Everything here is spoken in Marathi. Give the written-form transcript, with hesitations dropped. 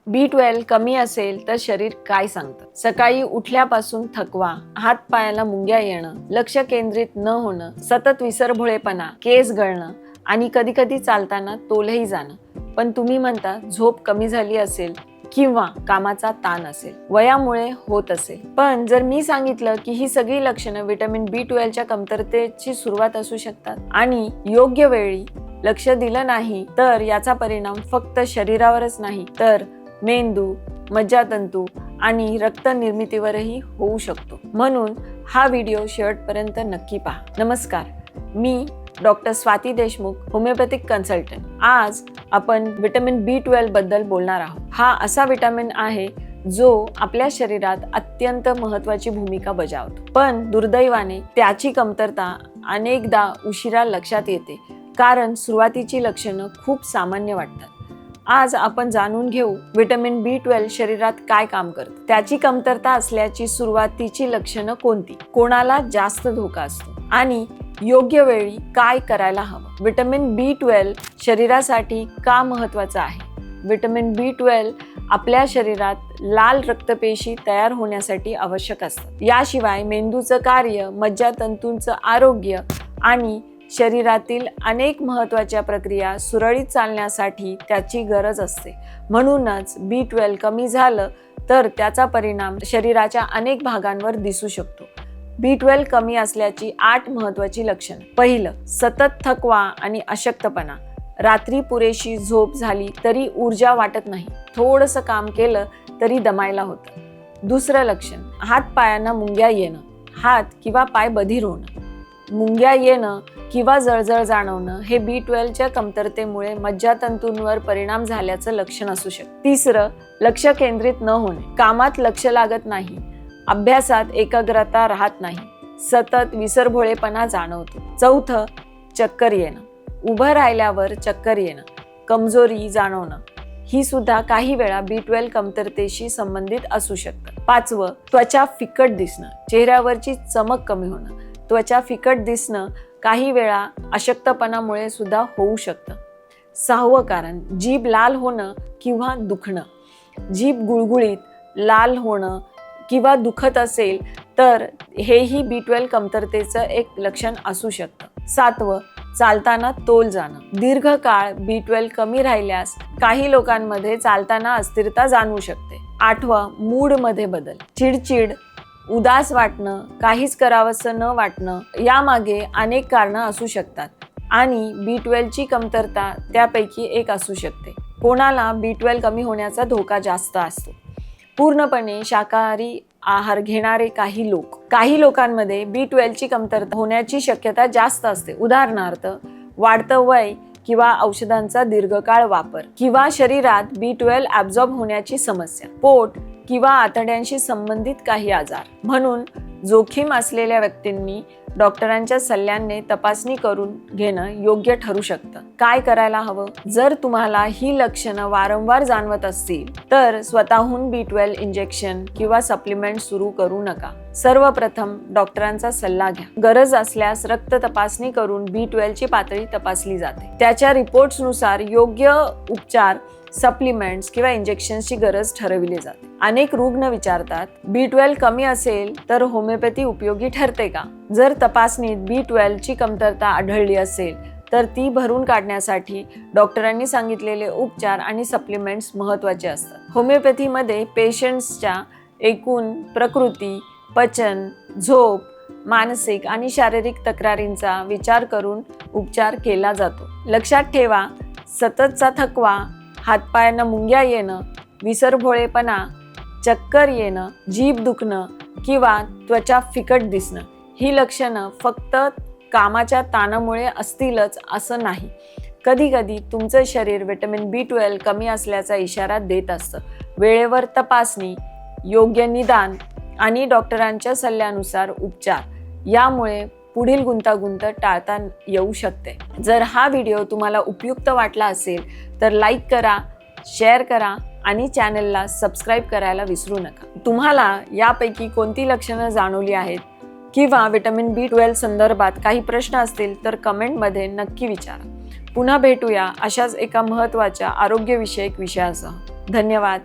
B12 कमी असेल तर शरीर काय सांगतं? सकाळी उठल्यापासून थकवा, हात पायाला मुंग्या येणं, लक्ष केंद्रित न होणं, सतत विसरभोळेपणा, केस गळणं आणि कधी कधी चालताना तोलही जाणं. पण तुम्ही म्हणता झोप कमी झाली असेल किंवा कामाचा ताण असेल, वयामुळे होत असेल. पण जर मी सांगितलं की ही सगळी लक्षणं व्हिटॅमिन B12 च्या कमतरतेची सुरुवात असू शकतात आणि योग्य वेळी लक्ष दिलं नाही तर याचा परिणाम फक्त शरीरावरच नाही तर मेंदू, मज्जातंतू आणि रक्त निर्मितीवरही होऊ शकतो. म्हणून हा व्हिडिओ शेवटपर्यंत नक्की पहा. नमस्कार, मी doctor Swati Deshmukh, homeopathic consultant. आज आपण व्हिटॅमिन B12 बद्दल बोलणार आहोत. हा असा व्हिटॅमिन आहे जो आपल्या शरीरात अत्यंत महत्त्वाची भूमिका बजावतो. पण दुर्दैवाने त्याची कमतरता अनेकदा उशिरा लक्षात येते, कारण सुरुवातीची लक्षणं खूप सामान्य वाटतात. आज आपण जाणून घेऊ व्हिटॅमिन B12 शरीरात काय काम करतं, त्याची कमतरता असल्याची सुरुवातीची लक्षणं कोणती, कोणाला जास्त धोका असतो आणि योग्य वेळी काय करायला हवं. व्हिटॅमिन B12 शरीरासाठी का महत्त्वाचं आहे? व्हिटॅमिन B12 आपल्या शरीरात लाल रक्तपेशी तयार होण्यासाठी आवश्यक असतात. याशिवाय मेंदूचं कार्य, मज्जातंतूंचं आरोग्य आणि शरीरातील अनेक महत्त्वाच्या प्रक्रिया सुरळीत चालण्यासाठी त्याची गरज असते. म्हणूनच B12 कमी झालं तर त्याचा परिणाम शरीराच्या अनेक भागांवर दिसू शकतो. B12 कमी असल्याची 8 महत्त्वाची लक्षणं. पहिलं, सतत थकवा आणि अशक्तपणा. रात्री पुरेशी झोप झाली तरी ऊर्जा वाटत नाही, थोडंसं काम केलं तरी दमायला होतं. दुसरं लक्षण, हात पायांना मुंग्या येणं, हात किंवा पाय बधीर होणं. मुंग्या येणं किंवा जळजळ जाणवणं हे B12 च्या कमतरतेमुळे मज्जातंतूंवर परिणाम झाल्याचं लक्षण असू शकतं. तिसरं, लक्ष केंद्रित न होणे. कामात लक्ष लागत नाही, अभ्यासात एकाग्रता राहत नाही, सतत विसरभोळेपणा जाणवतो. चौथं, चक्कर येणं. उभं राहिल्यावर चक्कर येणं, कमजोरी जाणवणं ही सुद्धा काही वेळा B12 कमतरतेशी संबंधित असू शकतं. पाचवं, त्वचा फिकट दिसणं. चेहऱ्यावरची चमक कमी होणं. त्वचा फिकट दिसणं काही वेळा अशक्तपणामुळे सुद्धा होऊ शकतं. सहावं कारण, जीभ लाल होणं किंवा दुखणं. जीभ गुळगुळीत, लाल होणं किंवा दुखत असेल तर हेही B12 कमतरतेचं एक लक्षण असू शकतं. सातवं, चालताना तोल जाणं. दीर्घकाळ B12 कमी राहिल्यास काही लोकांमध्ये चालताना अस्थिरता जाणवू शकते. आठवं, मूडमध्ये बदल. चिडचिड, उदास वाटणं, काहीच करावंसं न वाटणं यामागे अनेक कारणं असू शकतात आणि B12 ची कमतरता त्यापैकी एक असू शकते. कोणाला B12 कमी होण्याचा धोका जास्त असतो? पूर्णपणे शाकाहारी आहार घेणारे काही लोकांमध्ये B12 ची कमतरता होण्याची शक्यता जास्त असते. उदाहरणार्थ, वाढतं वय किंवा औषधांचा दीर्घकाळ वापर किंवा शरीरात B12 ॲब्झॉर्ब होण्याची समस्या, पोट किंवा आतड्यांशी संबंधित काही आजार. म्हणून जोखीम असलेल्या व्यक्तींनी डॉक्टरांच्या सल्ल्याने तपासणी करून घेणं योग्य ठरू शकतं. काय करायला हवं? जर तुम्हाला ही लक्षणं वारंवार जाणवत असतील तर स्वतःहून B12 इंजेक्शन किंवा सप्लिमेंट सुरू करू नका. सर्वप्रथम डॉक्टरांचा सल्ला घ्या. गरज असल्यास रक्त तपासणी करून B12 ची पातळी तपासली जाते. त्याच्या रिपोर्ट्सनुसार योग्य उपचार, सप्लिमेंट्स किंवा इंजेक्शन्सची गरज ठरविली जाते. अनेक रुग्ण विचारतात, B12 कमी असेल तर होमिओपॅथी उपयोगी ठरते का? जर तपासणीत B12 ची कमतरता आढळली असेल तर ती भरून काढण्यासाठी डॉक्टरांनी सांगितलेले उपचार आणि सप्लिमेंट्स महत्त्वाचे असतात. होमिओपॅथीमध्ये पेशंट्सच्या एकूण प्रकृती, पचन, झोप, मानसिक आणि शारीरिक तक्रारींचा विचार करून उपचार केला जातो. लक्षात ठेवा, सततचा थकवा, हातपायांना मुंग्या येणं, विसरभोळेपणा, चक्कर येणं, जीभ दुखणं किंवा त्वचा फिकट दिसणं ही लक्षणं फक्त कामाच्या ताणामुळे असतीलच असं नाही. कधीकधी तुमचं शरीर व्हिटॅमिन B12 कमी असल्याचा इशारा देत असतं. वेळेवर तपासणी, योग्य निदान आणि डॉक्टरांच्या सल्ल्यानुसार उपचार यामुळे पुढील गुंतागुंत टाळता येऊ शकते. जर हा व्हिडिओ तुम्हाला उपयुक्त वाटला असेल तर लाईक करा, शेअर करा आणि चॅनलला सबस्क्राईब करायला विसरू नका. तुम्हाला यापैकी कोणती लक्षणं जाणवली आहेत किंवा व्हिटॅमिन B12 संदर्भात काही प्रश्न असतील तर कमेंटमध्ये नक्की विचारा. पुन्हा भेटूया अशाच एका महत्त्वाच्या आरोग्यविषयक विषयासह. धन्यवाद.